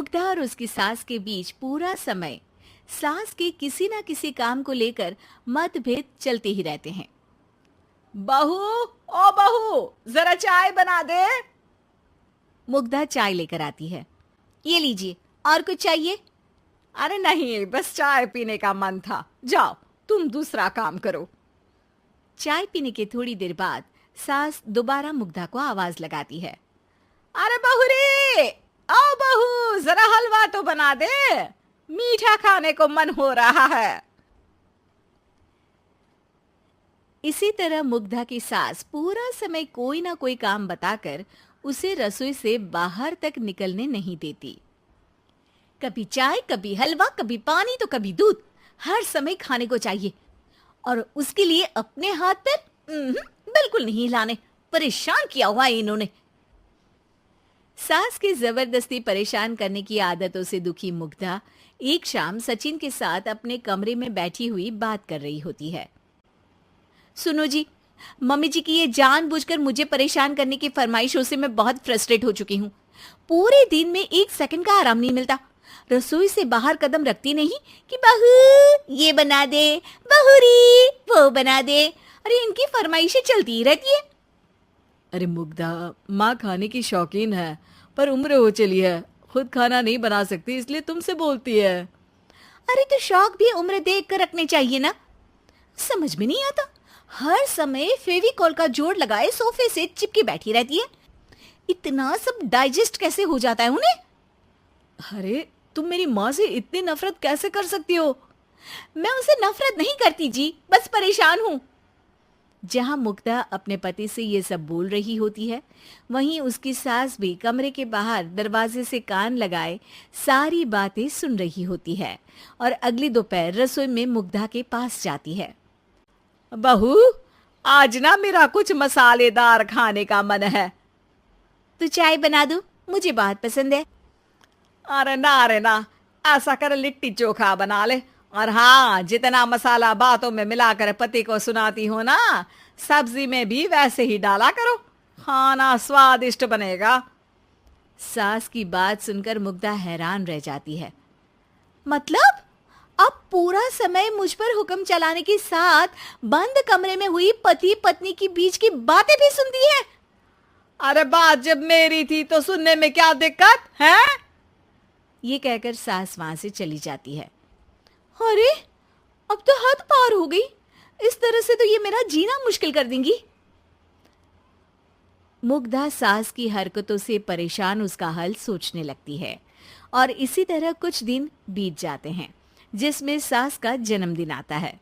मुग्धा और उसकी सास के बीच पूरा समय सास के किसी न किसी काम को लेकर मतभेद चलते ही रहते हैं। बहू, ओ बहू, जरा चाय बना दे। मुग्धा चाय लेकर आती है। ये लीजिए, और कुछ चाहिए? अरे नहीं, बस चाय पीने का मन था। जाओ, तुम दूसरा काम करो। चाय पीने के थोड़ी देर बाद सास दोबारा मुग्धा को आवाज लगाती है। अरे बहू रे, आओ बहू, जरा हलवा तो बना दे, मीठा खाने को मन हो रहा है। इसी तरह मुग्धा की सास पूरा समय कोई ना कोई काम बताकर उसे रसोई से बाहर तक निकलने नहीं देती। कभी चाय, कभी हलवा, कभी पानी तो कभी दूध, हर समय खाने को चाहिए और उसके लिए अपने हाथ पैर बिल्कुल नहीं हिलाने। परेशान किया हुआ है इन्होंने। सास की जबरदस्ती परेशान करने की आदतों से दुखी मुग्धा एक शाम सचिन के साथ अपने कमरे में बैठी हुई बात कर रही होती है। सुनो जी, मम्मी जी की ये जानबूझकर मुझे परेशान करने की फरमाइशों से मैं बहुत फ्रस्ट्रेट हो चुकी हूँ। पूरे दिन में एक सेकंड का आराम नहीं मिलता। रसोई से बाहर कदम रखती नहीं कि बहू ये बना दे, बहुरी वो बना दे। अरे इनकी फरमाइशें चलती ही रहती है। अरे मुग्धा, माँ खाने की शौकीन है, पर उम्र हो चली है, खुद खाना नहीं बना सकती, इसलिए तुमसे बोलती है। अरे तो शौक भी उम्र देख कर रखने चाहिए ना। समझ में नहीं आता, हर समय फेविकॉल का जोड़ लगाए सोफे से चिपके बैठी रहती है। इतना सब डाइजेस्ट कैसे हो जाता है उन्हें? अरे तुम मेरी माँ से इतनी नफरत कैसे कर सकती हो? मैं उसे नफरत नहीं करती जी, बस परेशान हूँ। जहां मुग्धा अपने पति से ये सब बोल रही होती है, वहीं उसकी सास भी कमरे के बाहर दरवाजे से कान लगाए सारी बातें सुन रही होती है और अगली दोपहर रसोई में मुग्धा के पास जाती है। बहू, आज ना मेरा कुछ मसालेदार खाने का मन है। तो चाय बना दूं? मुझे बहुत पसंद है। अरे ना, ऐसा कर लिट्टी चोखा बना ले। और हाँ, जितना मसाला बातों में मिलाकर पति को सुनाती हो ना, सब्जी में भी वैसे ही डाला करो, खाना स्वादिष्ट बनेगा। सास की बात सुनकर मुग्धा हैरान रह जाती है। मतलब अब पूरा समय मुझ पर हुक्म चलाने के साथ बंद कमरे में हुई पति पत्नी की बीच की बातें भी सुनती है? अरे बात जब मेरी थी तो सुनने में क्या दिक्कत है? ये कहकर सास वहां से चली जाती है। अरे अब तो हद पार हो गई। इस तरह से तो ये मेरा जीना मुश्किल कर देंगी। मुग्धा सास की हरकतों से परेशान उसका हल सोचने लगती है और इसी तरह कुछ दिन बीत जाते हैं, जिसमें सास का जन्मदिन आता है।